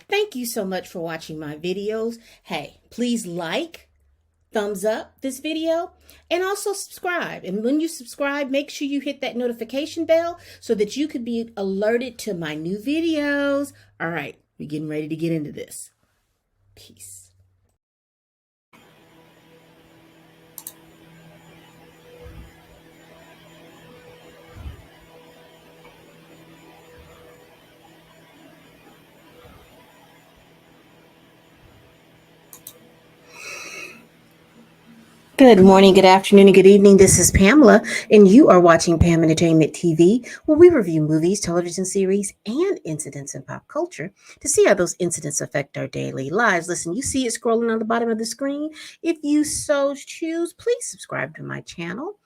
Thank you so much for watching my videos. Hey, please like, thumbs up this video, and also subscribe. And when you subscribe, make sure you hit that notification bell so that you could be alerted to my new videos. All right, we're getting ready to get into this. Peace. Good morning, good afternoon, and good evening. This is Pamela, and you are watching Pam Entertainment TV, where we review movies, television series, and incidents in pop culture to see how those incidents affect our daily lives. Listen, you see it scrolling on the bottom of the screen. If you so choose, please subscribe to my channel.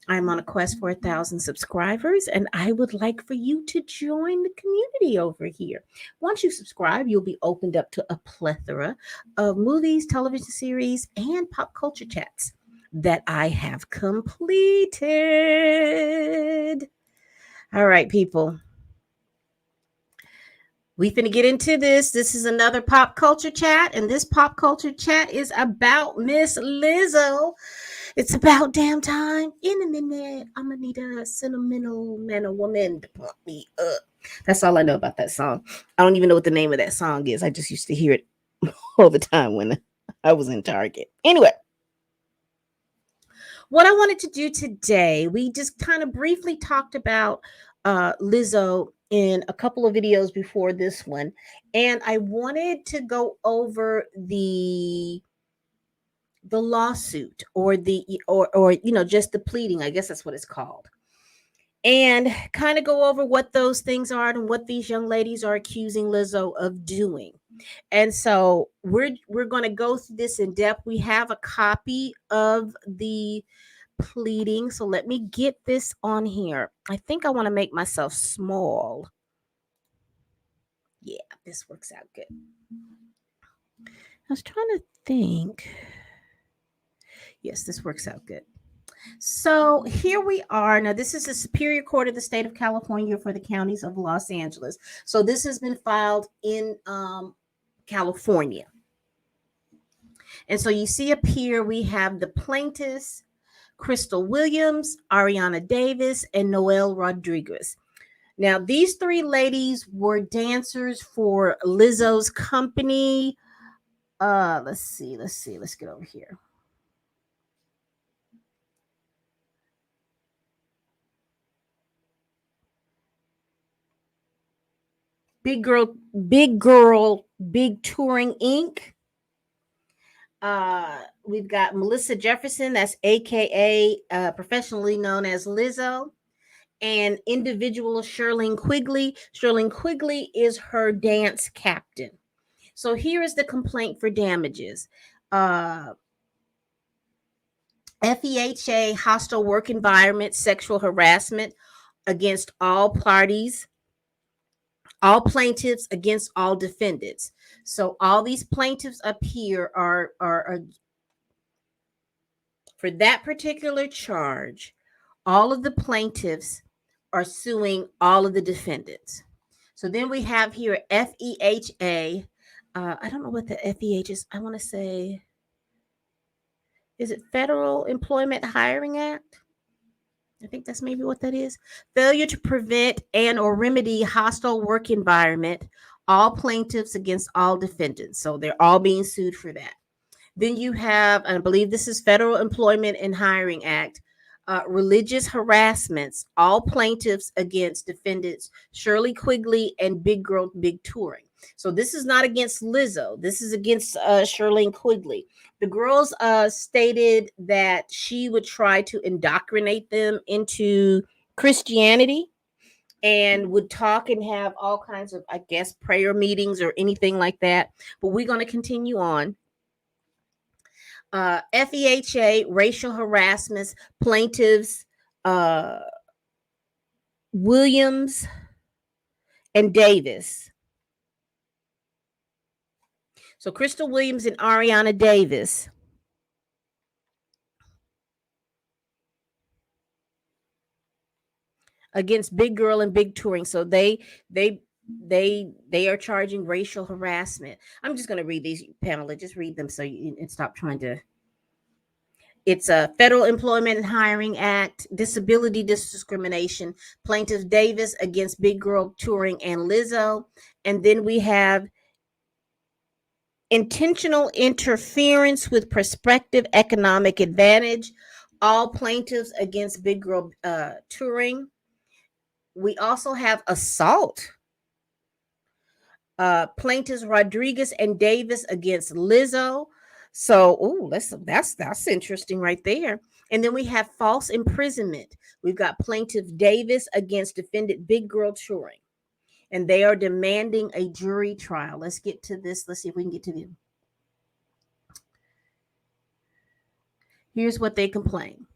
I'm on a quest for 1,000 subscribers, and I would like for you to join the community over here. Once you subscribe, you'll be opened up to a plethora of movies, television series, and pop culture chats that I have completed. All right, people. We finna get into this. This is another pop culture chat, and this pop culture chat is about Miss Lizzo. It's about damn time. In a minute, I'm gonna need a sentimental man or woman to pump me up. That's all I know about that song. I don't even know what the name of that song is. I just used to hear it all the time when I was in Target. Anyway, what I wanted to do today, we just kind of briefly talked about Lizzo in a couple of videos before this one, and I wanted to go over the lawsuit or just the pleading. I guess that's what it's called, and kind of go over what those things are and what these young ladies are accusing Lizzo of doing. And so we're going to go through this in depth. We have a copy of the pleading. So let me get this on here. I think I want to make myself small. Yeah, this works out good. I was trying to think. Yes, this works out good. So here we are. Now, this is the Superior Court of the State of California for the counties of Los Angeles. So this has been filed in California. And so you see up here, we have the plaintiffs, Crystal Williams, Ariana Davis, and Noel Rodriguez. Now, these three ladies were dancers for Lizzo's company. Let's see. Let's get over here. Big Girl, Big Touring Inc. We've got Melissa Jefferson, that's AKA professionally known as Lizzo, and individual Shirlene Quigley. Shirlene Quigley is her dance captain. So here is the complaint for damages. FEHA, hostile work environment, sexual harassment against all parties, all plaintiffs against all defendants. So all these plaintiffs up here are for that particular charge. All of the plaintiffs are suing all of the defendants. So then we have here FEHA. I don't know what the FEH is. I want to say, is it Federal Employment Hiring Act? I think that's maybe what that is. Failure to prevent and or remedy hostile work environment. All plaintiffs against all defendants. So they're all being sued for that. Then you have, I believe this is Federal Employment and Hiring Act, religious harassments. All plaintiffs against defendants Shirley Quigley and Big Girl Big Touring. So this is not against Lizzo. This is against Shirley Quigley. The girls stated that she would try to indoctrinate them into Christianity and would talk and have all kinds of, I guess, prayer meetings or anything like that. But we're going to continue on. FEHA, racial harassments, plaintiffs, Williams and Davis. So Crystal Williams and Ariana Davis against Big Girl and Big Touring. So they They are charging racial harassment. I'm just going to read these, Pamela. Just read them so you and stop trying to. It's a Federal Employment and Hiring Act, disability discrimination, plaintiff Davis against Big Girl Touring and Lizzo, and then we have intentional interference with prospective economic advantage, all plaintiffs against Big Girl Touring. We also have assault, plaintiffs Rodriguez and Davis against Lizzo. So, that's interesting right there. And then we have false imprisonment. We've got plaintiff Davis against defendant Big Girl Touring, and they are demanding a jury trial. Let's get to this. Let's see if we can get to them. Here's what they complain.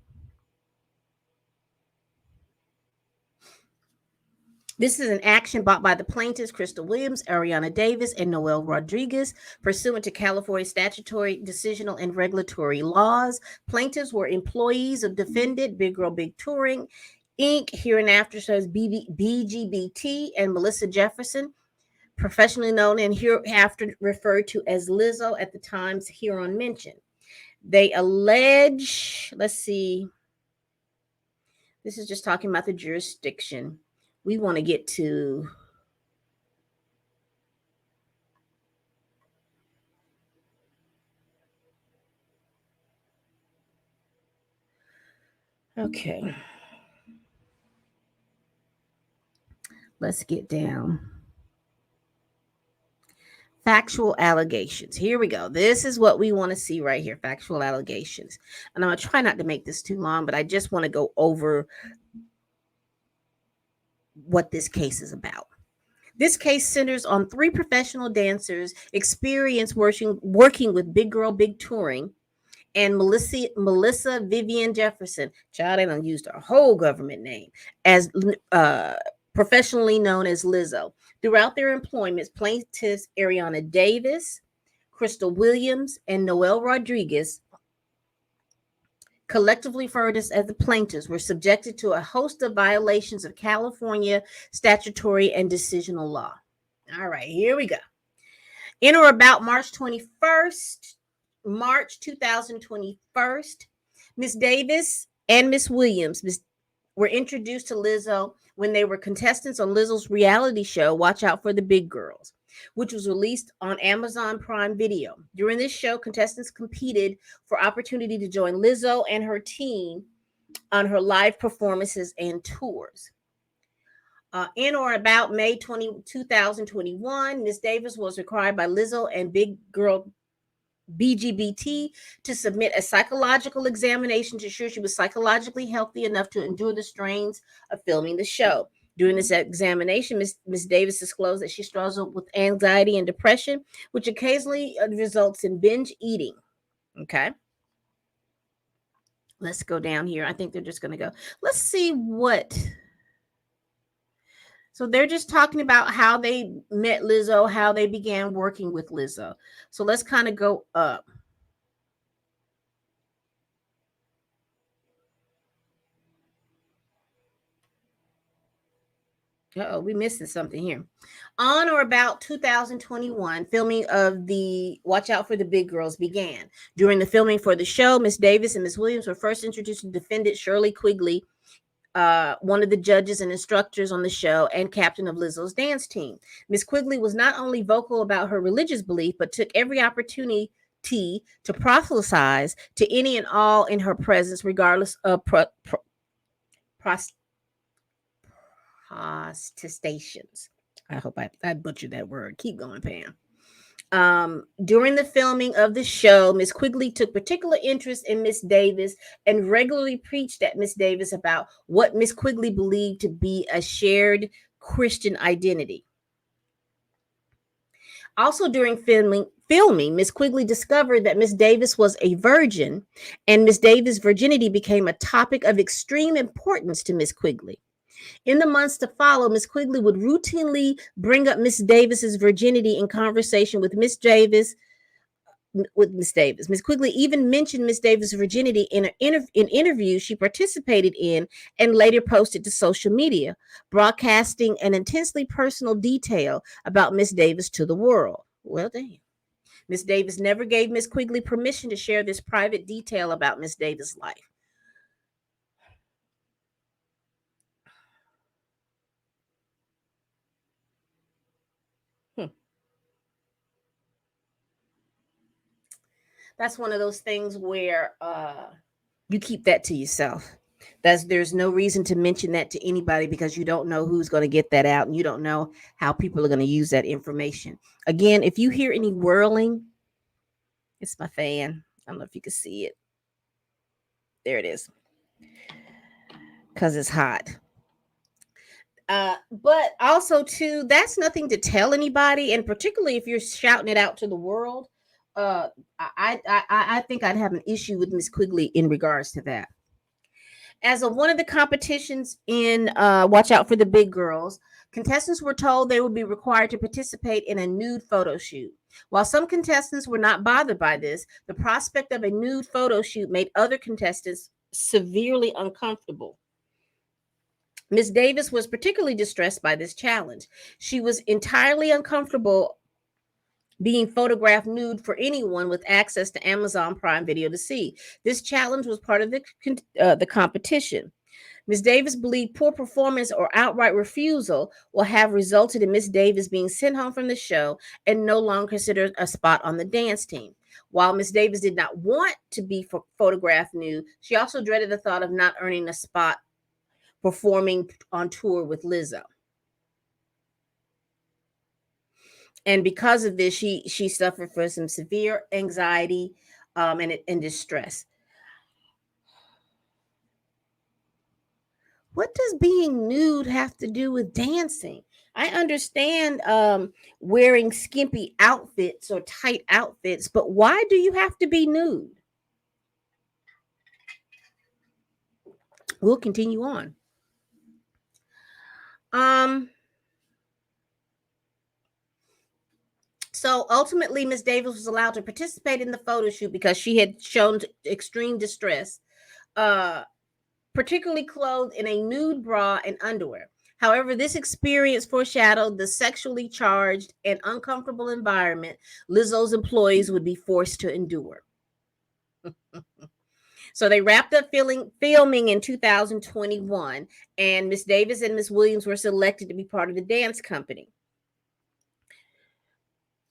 This is an action brought by the plaintiffs, Crystal Williams, Ariana Davis, and Noel Rodriguez, pursuant to California statutory, decisional, and regulatory laws. Plaintiffs were employees of defendant Big Girl Big Touring, Inc., hereinafter says BGBT, and Melissa Jefferson, professionally known and hereafter referred to as Lizzo at the times hereon mentioned. They allege, let's see, this is just talking about the jurisdiction. We want to get to okay. Let's get down. Factual allegations. Here we go. This is what we want to see right here. Factual allegations. And I'm going to try not to make this too long, but I just want to go over what this case is about. This case centers on 3 professional dancers experience working with Big Girl Big Touring and Melissa Vivian Jefferson. Child, they done used her whole government name as professionally known as Lizzo. Throughout their employments, plaintiffs Ariana Davis, Crystal Williams, and Noel Rodriguez, collectively referred as the plaintiffs, were subjected to a host of violations of California statutory and decisional law. All right, here we go. In or about March 2021, Miss Davis and Miss Williams were introduced to Lizzo when they were contestants on Lizzo's reality show, Watch Out for the Big Girls, which was released on Amazon Prime Video. During this show, contestants competed for opportunity to join Lizzo and her team on her live performances and tours. In or about May 2021, Miss Davis was required by Lizzo and Big Girl BGBT to submit a psychological examination to ensure she was psychologically healthy enough to endure the strains of filming the show. During this examination, Miss Davis disclosed that she struggles with anxiety and depression, which occasionally results in binge eating. Okay. Let's go down here. I think they're just going to go. Let's see what. So they're just talking about how they met Lizzo, how they began working with Lizzo. So let's kind of go up. We missing something here. On or about 2021, filming of the Watch Out for the Big Girls began. During the filming for the show, Miss Davis and Miss Williams were first introduced to defendant Shirley Quigley, one of the judges and instructors on the show and captain of Lizzo's dance team. Miss Quigley was not only vocal about her religious belief, but took every opportunity to prophesize to any and all in her presence, regardless of protestations. I hope I butchered that word. Keep going, Pam. During the filming of the show, Miss Quigley took particular interest in Miss Davis and regularly preached at Miss Davis about what Miss Quigley believed to be a shared Christian identity. Also during filming, Miss Quigley discovered that Miss Davis was a virgin, and Miss Davis' virginity became a topic of extreme importance to Miss Quigley. In the months to follow, Miss Quigley would routinely bring up Miss Davis's virginity in conversation with Miss Davis, with Miss Davis. Miss Quigley even mentioned Miss Davis' virginity in an interview she participated in and later posted to social media, broadcasting an intensely personal detail about Miss Davis to the world. Well, damn. Miss Davis never gave Miss Quigley permission to share this private detail about Miss Davis' life. Hmm. That's one of those things where you keep that to yourself. There's no reason to mention that to anybody because you don't know who's going to get that out and you don't know how people are going to use that information. Again, if you hear any whirling, it's my fan. I don't know if you can see it. There it is. Because it's hot. But also too, that's nothing to tell anybody, and particularly if you're shouting it out to the world. Uh, I think I'd have an issue with Miss Quigley in regards to that. As of one of the competitions in Watch Out for the Big Girls, contestants were told they would be required to participate in a nude photo shoot. While some contestants were not bothered by this, the prospect of a nude photo shoot made other contestants severely uncomfortable. Miss Davis was particularly distressed by this challenge. She was entirely uncomfortable being photographed nude for anyone with access to Amazon Prime Video to see. This challenge was part of the competition. Ms. Davis believed poor performance or outright refusal will have resulted in Ms. Davis being sent home from the show and no longer considered a spot on the dance team. While Ms. Davis did not want to be photographed nude, she also dreaded the thought of not earning a spot performing on tour with Lizzo. And because of this, she suffered from some severe anxiety and distress. What does being nude have to do with dancing? I understand wearing skimpy outfits or tight outfits, but why do you have to be nude? We'll continue on. Um, so ultimately, Miss Davis was allowed to participate in the photo shoot because she had shown extreme distress, uh, particularly clothed in a nude bra and underwear. However, this experience foreshadowed the sexually charged and uncomfortable environment Lizzo's employees would be forced to endure. So they wrapped up filming in 2021, and Miss Davis and Miss Williams were selected to be part of the dance company.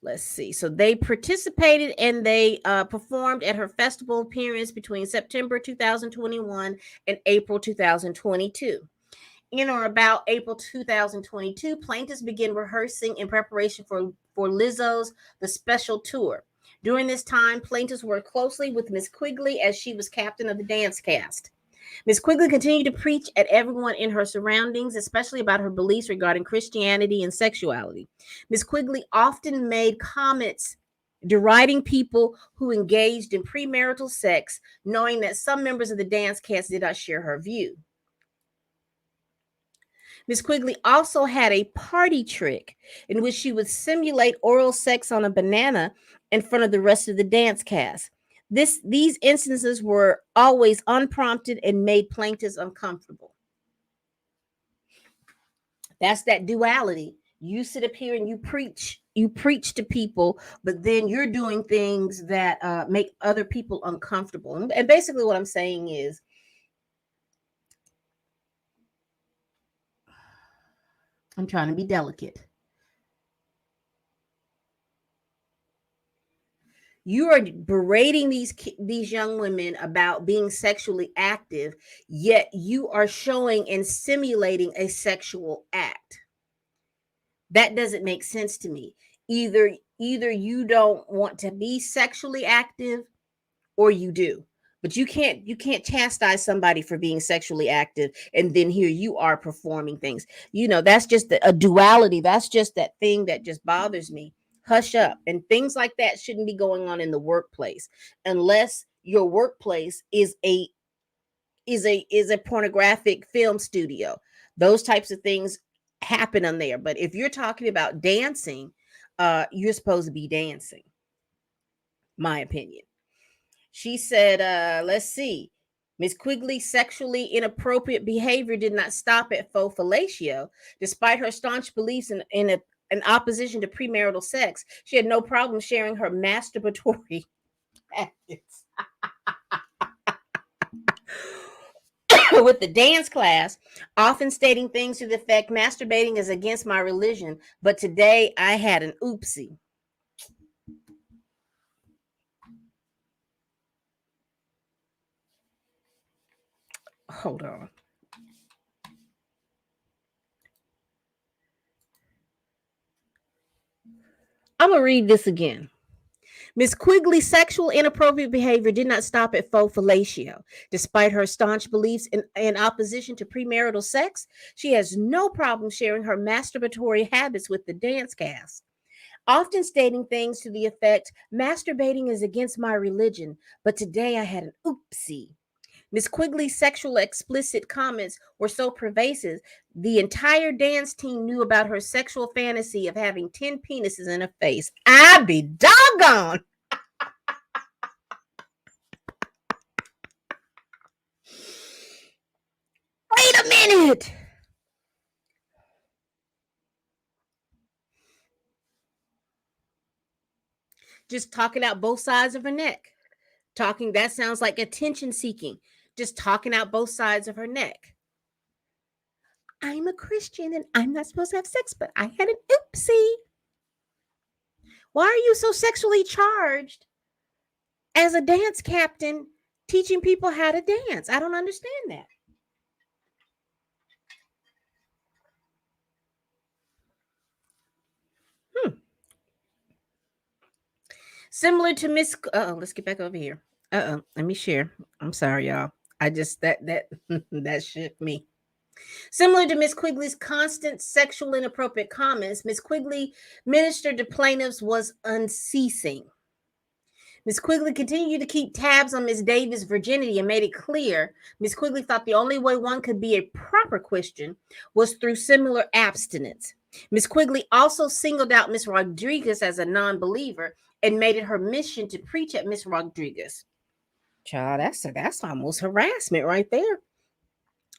Let's see. So they participated and they performed at her festival appearance between September 2021 and April 2022. In or about April 2022, plaintiffs began rehearsing in preparation for Lizzo's The Special Tour. During this time, plaintiffs worked closely with Miss Quigley as she was captain of the dance cast. Miss Quigley continued to preach at everyone in her surroundings, especially about her beliefs regarding Christianity and sexuality. Miss Quigley often made comments deriding people who engaged in premarital sex, knowing that some members of the dance cast did not share her view. Miss Quigley also had a party trick in which she would simulate oral sex on a banana in front of the rest of the dance cast. These instances were always unprompted and made plaintiffs uncomfortable. That's that duality. You sit up here and you preach to people, but then you're doing things that make other people uncomfortable. And basically, what I'm saying is, I'm trying to be delicate. You are berating these young women about being sexually active, yet you are showing and simulating a sexual act. That doesn't make sense to me. Either you don't want to be sexually active or you do. But you can't chastise somebody for being sexually active and then here you are performing things. That's just a duality. That's just that thing that just bothers me. Hush up. And things like that shouldn't be going on in the workplace unless your workplace is a pornographic film studio. Those types of things happen on there. But if you're talking about dancing, you're supposed to be dancing. my opinion. She said, let's see. Miss Quigley's sexually inappropriate behavior did not stop at faux fellatio. Despite her staunch beliefs in opposition to premarital sex, she had no problem sharing her masturbatory habits with the dance class, often stating things to the effect, masturbating is against my religion, but today I had an oopsie. Hold on. I'm going to read this again. Miss Quigley's sexual inappropriate behavior did not stop at faux fellatio. Despite her staunch beliefs in opposition to premarital sex, she has no problem sharing her masturbatory habits with the dance cast, often stating things to the effect, masturbating is against my religion, but today I had an oopsie. Miss Quigley's sexual explicit comments were so pervasive, the entire dance team knew about her sexual fantasy of having 10 penises in her face. I be doggone. Wait a minute. Just talking out both sides of her neck. Talking, that sounds like attention seeking. Just talking out both sides of her neck. I'm a Christian and I'm not supposed to have sex, but I had an oopsie. Why are you so sexually charged as a dance captain teaching people how to dance? I don't understand that. Hmm. Similar to Miss. Let's get back over here. Let me share. I'm sorry, y'all. I just that that shook me. Similar to Miss Quigley's constant sexual inappropriate comments, Miss Quigley ministered to plaintiffs was unceasing. Miss Quigley continued to keep tabs on Miss Davis' virginity and made it clear Miss Quigley thought the only way one could be a proper Christian was through similar abstinence. Miss Quigley also singled out Miss Rodriguez as a non-believer and made it her mission to preach at Miss Rodriguez. Child, that's almost harassment right there.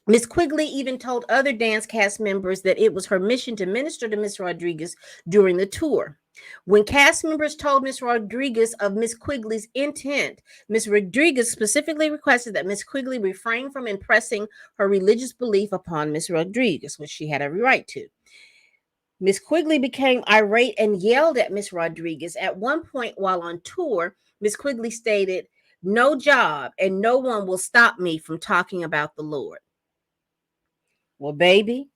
Miss Quigley even told other dance cast members that it was her mission to minister to Miss Rodriguez during the tour. When cast members told Miss Rodriguez of Miss Quigley's intent, Miss Rodriguez specifically requested that Miss Quigley refrain from impressing her religious belief upon Miss Rodriguez, which she had every right to. Miss Quigley became irate and yelled at Miss Rodriguez. At one point while on tour, Miss Quigley stated, "No job and no one will stop me from talking about the Lord." Well, baby,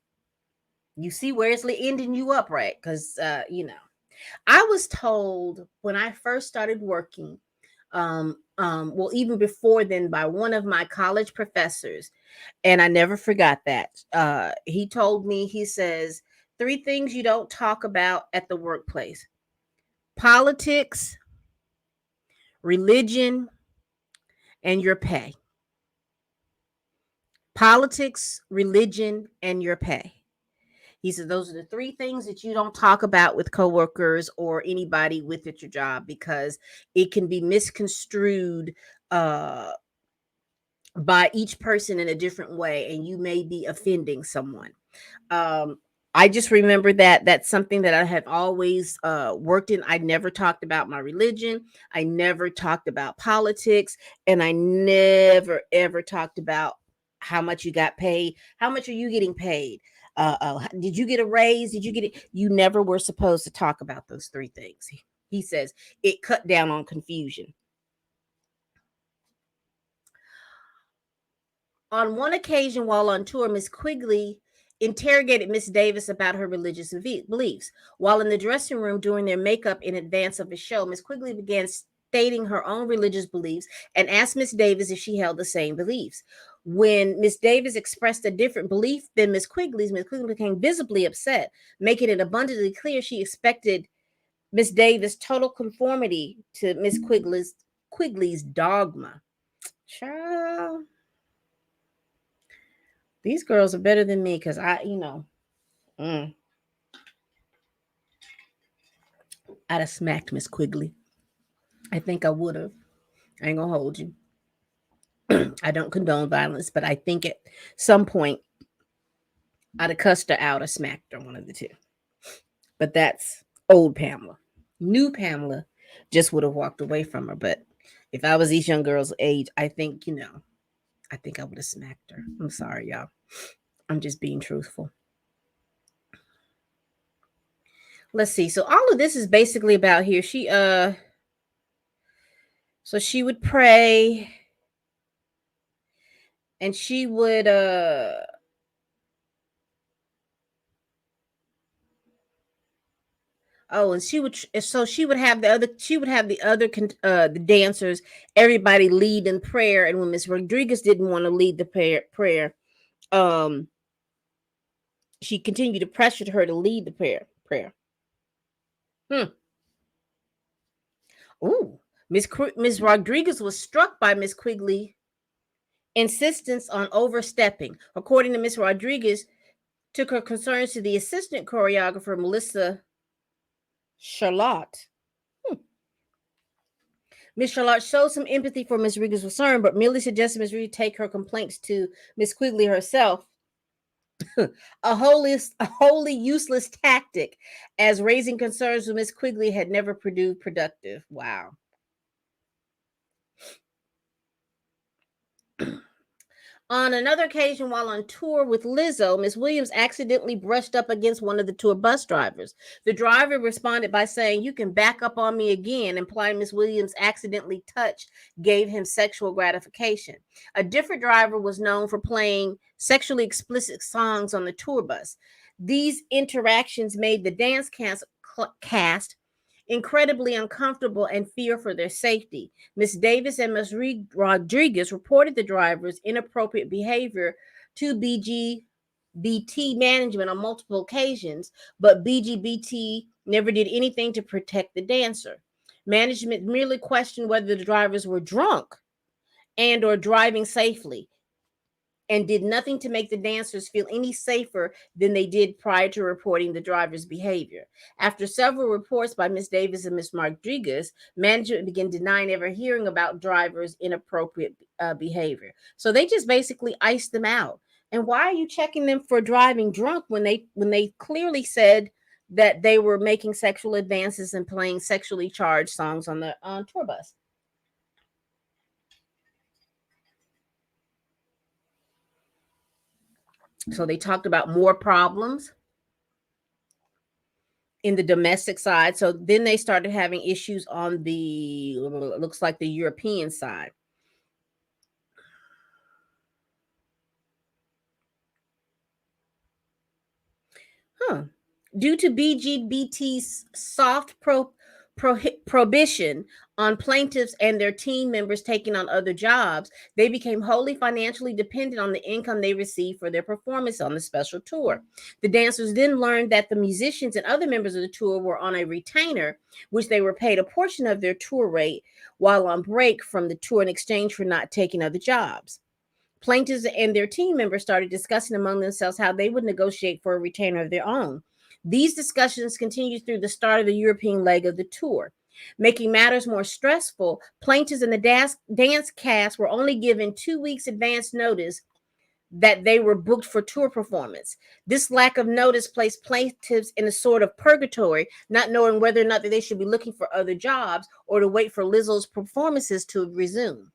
you see where it's ending you up, right? Because, I was told when I first started working, well, even before then, by one of my college professors, and I never forgot that. He told me, he says, three things you don't talk about at the workplace: politics, religion, and your pay. Politics, religion, and your pay. He said those are the three things that you don't talk about with coworkers or anybody with at your job because it can be misconstrued uh, by each person in a different way, and you may be offending someone. Um, I just remember that that's something that I have always worked in. I never talked about my religion. I never talked about politics, and I never ever talked about how much you got paid. How much are you getting paid? Did you get a raise? Did you get it? You never were supposed to talk about those three things. He says it cut down on confusion. On one occasion while on tour, Miss Quigley interrogated Miss Davis about her religious beliefs. While in the dressing room doing their makeup in advance of the show, Miss Quigley began stating her own religious beliefs and asked Miss Davis if she held the same beliefs. When Miss Davis expressed a different belief than Miss Quigley's, Miss Quigley became visibly upset, making it abundantly clear she expected Miss Davis' total conformity to Miss Quigley's dogma. Child, these girls are better than me because mm, I'd have smacked Miss Quigley. I think I would have. I ain't gonna hold you. I don't condone violence, but I think at some point I'd have cussed her out or smacked her, one of the two. But that's old Pamela. New Pamela just would have walked away from her. But if I was these young girls' age, I think, I think I would have smacked her. I'm sorry, y'all. I'm just being truthful. Let's see. So all of this is basically about here. She would pray and she would oh, and she would have the dancers, everybody lead in prayer, and when Miss Rodriguez didn't want to lead the prayer, um she continued to pressure her to lead the prayer. Hmm. Ooh. Miss Rodriguez was struck by Miss Quigley insistence on overstepping. According to Miss Rodriguez, took her concerns to the assistant choreographer Melissa Charlotte. Miss Charlotte showed some empathy for Miss Rodriguez's concern, but merely suggested Miss Rodriguez take her complaints to Miss Quigley herself. A wholly useless tactic, as raising concerns with Miss Quigley had never proved productive. Wow. On another occasion, while on tour with Lizzo, Miss Williams accidentally brushed up against one of the tour bus drivers. The driver responded by saying, "You can back up on me again," implying Miss Williams' accidentally touch gave him sexual gratification. A different driver was known for playing sexually explicit songs on the tour bus. These interactions made the dance cast incredibly uncomfortable and fear for their safety. Miss Davis and Miss Rodriguez reported the driver's inappropriate behavior to BGBT management on multiple occasions, but BGBT never did anything to protect the dancer. Management merely questioned whether the drivers were drunk and or driving safely, and did nothing to make the dancers feel any safer than they did prior to reporting the driver's behavior. After several reports by Ms. Davis and Ms. Rodriguez, management began denying ever hearing about drivers' inappropriate behavior. So they just basically iced them out. And why are you checking them for driving drunk when they clearly said that they were making sexual advances and playing sexually charged songs on the tour bus? So they talked about more problems in the domestic side. So then they started having issues on the looks like the European side. Huh. Due to BGBT's soft prohibition on plaintiffs and their team members taking on other jobs, they became wholly financially dependent on the income they received for their performance on the special tour. The dancers then learned that the musicians and other members of the tour were on a retainer, which they were paid a portion of their tour rate while on break from the tour in exchange for not taking other jobs. Plaintiffs and their team members started discussing among themselves how they would negotiate for a retainer of their own. These discussions continued through the start of the European leg of the tour. Making matters more stressful, plaintiffs and the dance cast were only given 2 weeks advance notice that they were booked for tour performance. This lack of notice placed plaintiffs in a sort of purgatory, not knowing whether or not they should be looking for other jobs or to wait for Lizzo's performances to resume.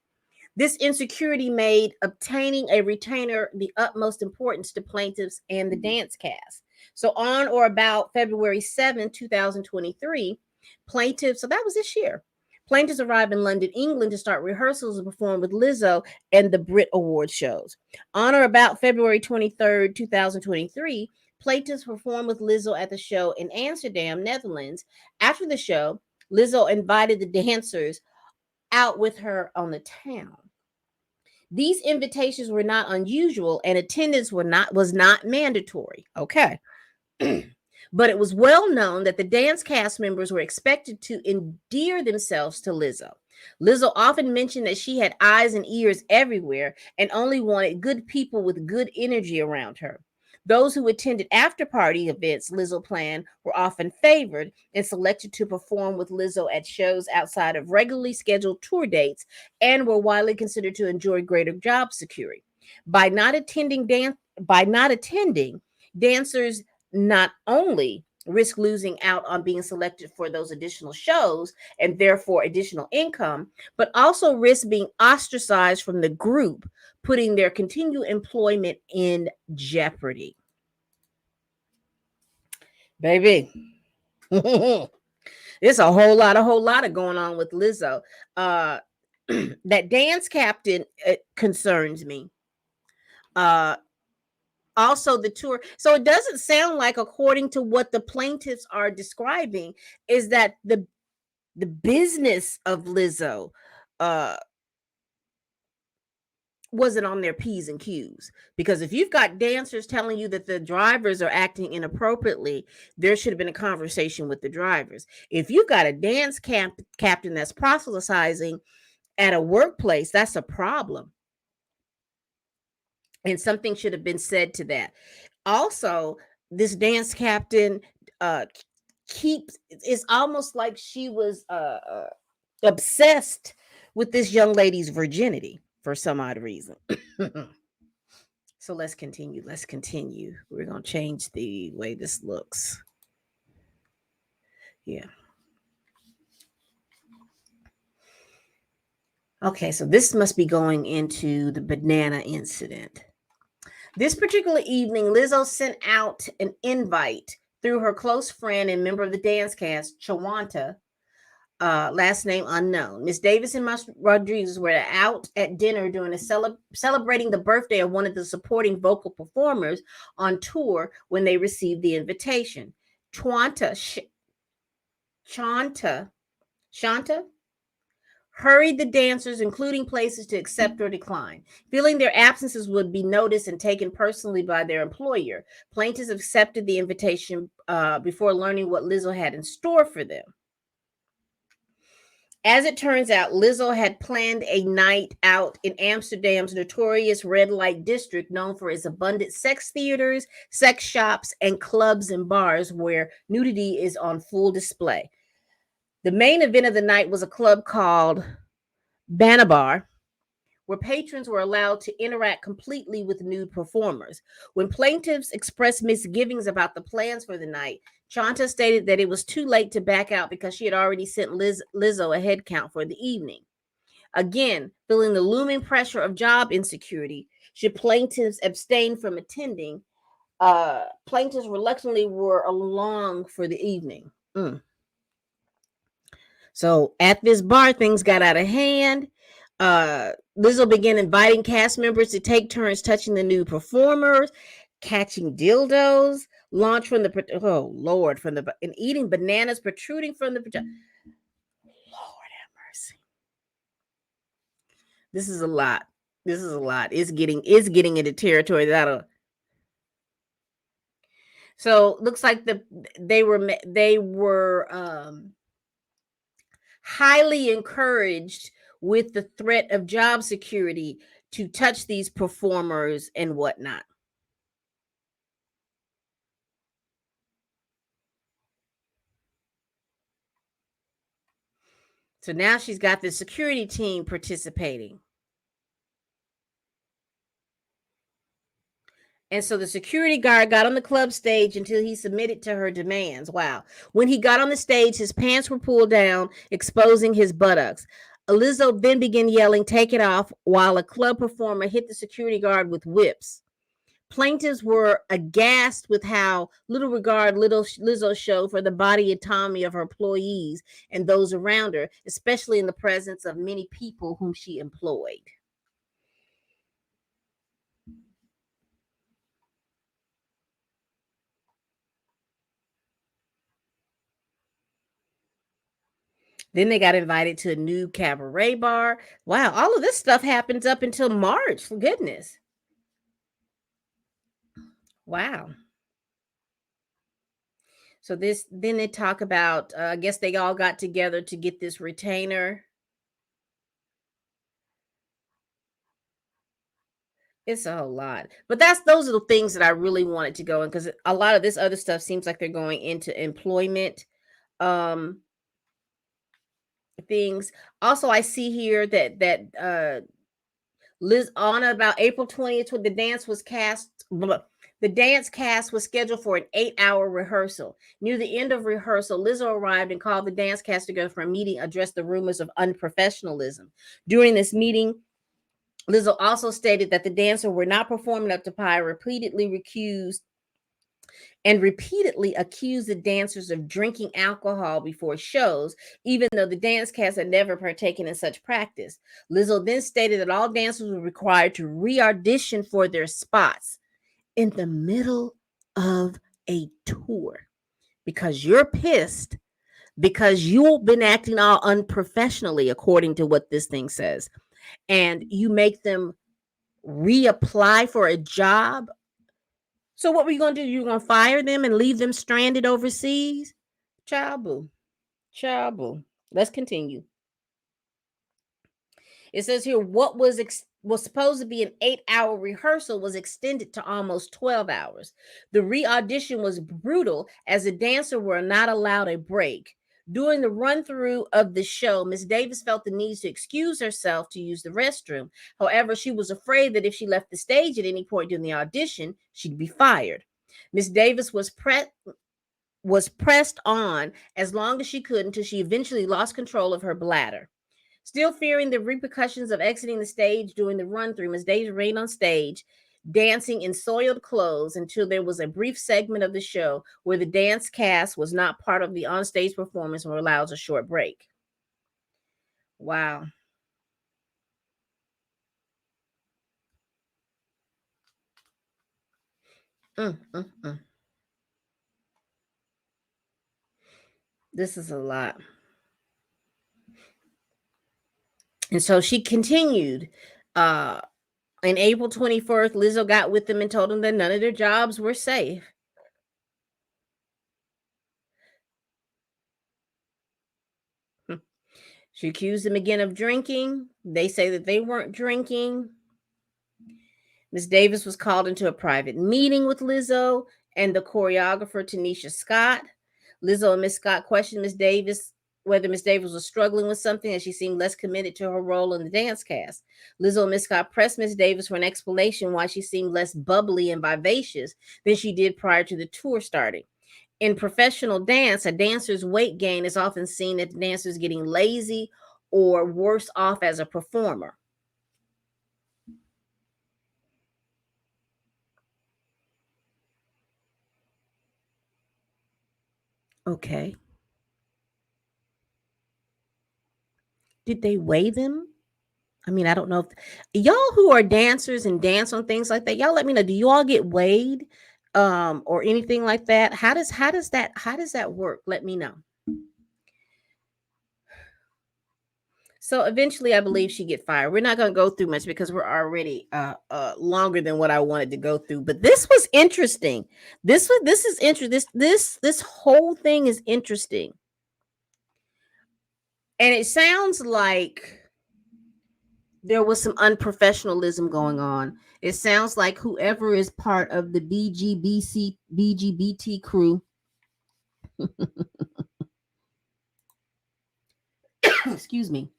This insecurity made obtaining a retainer the utmost importance to plaintiffs and the dance cast. So, on or about February 7, 2023, so that was this year, plaintiffs arrived in London, England to start rehearsals and perform with Lizzo and the Brit Award shows. On or about February 23rd, 2023, plaintiffs performed with Lizzo at the show in Amsterdam, Netherlands. After the show, Lizzo invited the dancers out with her on the town. These invitations were not unusual and attendance was not mandatory. Okay. But it was well known that the dance cast members were expected to endear themselves to Lizzo. Lizzo often mentioned that she had eyes and ears everywhere and only wanted good people with good energy around her. Those who attended after party events Lizzo planned were often favored and selected to perform with Lizzo at shows outside of regularly scheduled tour dates and were widely considered to enjoy greater job security. By not attending, dancers not only risk losing out on being selected for those additional shows and therefore additional income, but also risk being ostracized from the group, putting their continued employment in jeopardy. Baby, there's a whole lot of going on with Lizzo. Uh, that dance captain concerns me. Uh, Also, the tour. So it doesn't sound like, according to what the plaintiffs are describing, is that the business of Lizzo uh wasn't on their P's and Q's. Because if you've got dancers telling you that the drivers are acting inappropriately, there should have been a conversation with the drivers. If you've got a captain that's proselytizing at a workplace, that's a problem. And something should have been said to that. Also, this dance captain uh keeps, it's almost like she was obsessed with this young lady's virginity for some odd reason. So let's continue. We're going to change the way this looks. Yeah. Okay, so this must be going into the banana incident. This particular evening, Lizzo sent out an invite through her close friend and member of the dance cast, Chawanta, last name unknown. Miss Davis and Miss Rodriguez were out at dinner during celebrating the birthday of one of the supporting vocal performers on tour when they received the invitation. Chwanta, Shanta, Shanta hurried the dancers, including places to accept or decline. Feeling their absences would be noticed and taken personally by their employer, plaintiffs accepted the invitation before learning what Lizzo had in store for them. As it turns out, Lizzo had planned a night out in Amsterdam's notorious red light district, known for its abundant sex theaters, sex shops, and clubs and bars where nudity is on full display. The main event of the night was a club called Banabar, where patrons were allowed to interact completely with nude performers. When plaintiffs expressed misgivings about the plans for the night, Chanta stated that it was too late to back out because she had already sent Lizzo a head count for the evening. Again, feeling the looming pressure of job insecurity, should plaintiffs abstain from attending, plaintiffs reluctantly were along for the evening. So at this bar, things got out of hand. Lizzo began inviting cast members to take turns touching the new performers, catching dildos, launch from the from the and eating bananas protruding from the vagina. Lord have mercy. This is a lot. This is a lot. It's getting into territory that'll. So looks like they were highly encouraged with the threat of job security to touch these performers and whatnot. So now she's got the security team participating. And so the security guard got on the club stage until he submitted to her demands. Wow. When he got on the stage, his pants were pulled down, exposing his buttocks. Lizzo then began yelling, "Take it off," while a club performer hit the security guard with whips. Plaintiffs were aghast with how little regard little Lizzo showed for the body autonomy of her employees and those around her, especially in the presence of many people whom she employed. Then they got invited to a new cabaret bar. Wow, all of this stuff happens up until March. For goodness. Wow. So this then they talk about I guess they all got together to get this retainer. It's a whole lot. But those are the things that I really wanted to go in, because a lot of this other stuff seems like they're going into employment um things. Also, I see here that Liz on about April 20th when the dance was cast. The dance cast was scheduled for an 8-hour rehearsal. Near the end of rehearsal, Lizzo arrived and called the dance cast together for a meeting, addressed the rumors of unprofessionalism. During this meeting, Lizzo also stated that the dancers were not performing up to par, repeatedly accused the dancers of drinking alcohol before shows, even though the dance cast had never partaken in such practice. Lizzo then stated that all dancers were required to re-audition for their spots in the middle of a tour because you're pissed because you've been acting all unprofessionally, according to what this thing says, and you make them reapply for a job. So what were you gonna do? You're gonna fire them and leave them stranded overseas? Child boo. Child boo. Let's continue. It says here what was supposed to be an 8-hour rehearsal was extended to almost 12 hours. The re-audition was brutal as the dancers were not allowed a break. During the run through of the show, Miss Davis felt the need to excuse herself to use the restroom. However, she was afraid that if she left the stage at any point during the audition, she'd be fired. Miss Davis was pressed on as long as she could until she eventually lost control of her bladder. Still fearing the repercussions of exiting the stage during the run through, Miss Davis remained on stage, dancing in soiled clothes until there was a brief segment of the show where the dance cast was not part of the onstage performance and were allowed a short break. Wow. Mm, mm, mm. This is a lot. And so she continued. Uh, on April 21st, Lizzo got with them and told them that none of their jobs were safe. She accused them again of drinking. They say that they weren't drinking. Ms. Davis was called into a private meeting with Lizzo and the choreographer Tanisha Scott. Lizzo and Miss Scott questioned Ms. Davis whether Ms. Davis was struggling with something as she seemed less committed to her role in the dance cast. Lizzo and Miss Scott pressed Ms. Davis for an explanation why she seemed less bubbly and vivacious than she did prior to the tour starting. In professional dance, a dancer's weight gain is often seen as the dancer's getting lazy or worse off as a performer. Okay. Did they weigh them? I mean, I don't know if y'all who are dancers and dance on things like that, y'all let me know. Do you all get weighed or anything like that? How does that work? Let me know. So eventually I believe she get fired. We're not going to go through much because we're already longer than what I wanted to go through. But this was interesting. This is interesting. This whole thing is interesting. And it sounds like there was some unprofessionalism going on. It sounds like whoever is part of the BGBT crew, excuse me,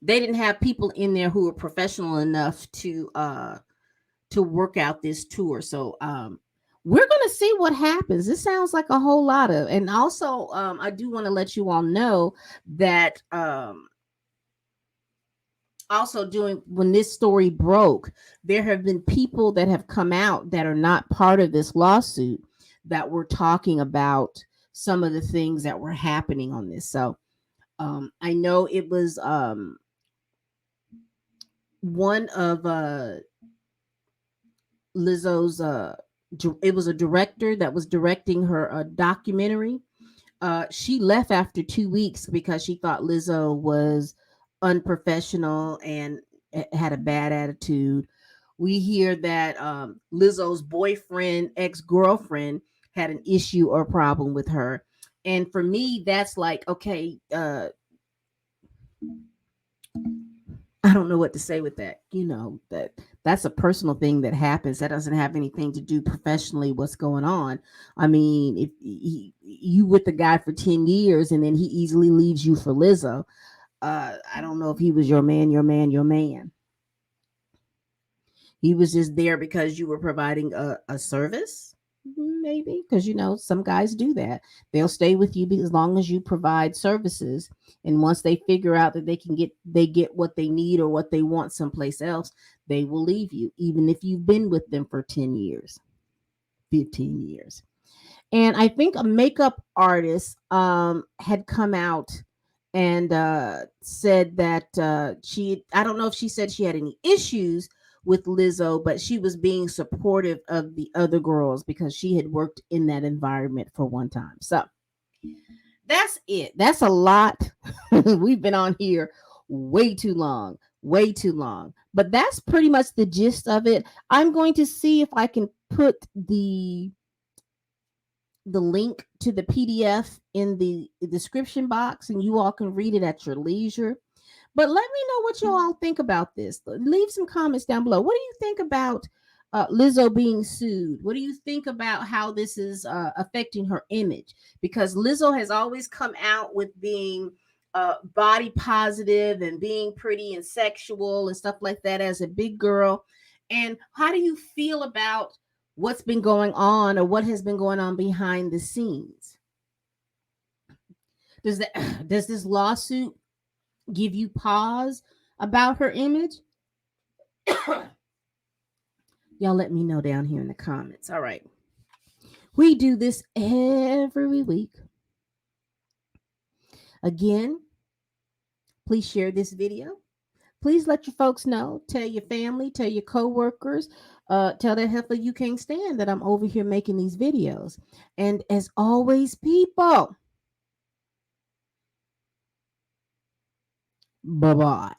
they didn't have people in there who were professional enough to work out this tour. So we're gonna see what happens. This sounds like a whole lot of, and also I do want to let you all know that also doing when this story broke, there have been people that have come out that are not part of this lawsuit that were talking about some of the things that were happening on this. So I know it was one of Lizzo's it was a director that was directing her documentary. She left after 2 weeks because she thought Lizzo was unprofessional and had a bad attitude. We hear that Lizzo's boyfriend, ex-girlfriend, had an issue or problem with her. And for me, that's like, okay, I don't know what to say with that. That's a personal thing that happens. That doesn't have anything to do professionally what's going on. I mean, if you with the guy for 10 years and then he easily leaves you for Lizzo, I don't know if he was your man, your man, your man. He was just there because you were providing a service, maybe, because some guys do that. They'll stay with you as long as you provide services, and once they figure out that they get what they need or what they want someplace else, they will leave you, even if you've been with them for 10 years, 15 years. And I think a makeup artist had come out and said that I don't know if she said she had any issues with Lizzo, but she was being supportive of the other girls because she had worked in that environment for one time. So that's it. That's a lot. We've been on here way too long, way too long. But that's pretty much the gist of it. I'm going to see if I can put the link to the PDF in the description box, and you all can read it at your leisure. But let me know what you all think about this. Leave some comments down below. What do you think about Lizzo being sued? What do you think about how this is affecting her image? Because Lizzo has always come out with being body positive and being pretty and sexual and stuff like that as a big girl. And how do you feel about what's been going on or what has been going on behind the scenes? Does this lawsuit give you pause about her image? Y'all let me know down here in the comments. All right. We do this every week. Again, please share this video. Please let your folks know. Tell your family, tell your coworkers, tell that heifer you can't stand that I'm over here making these videos. And as always, people, bye-bye.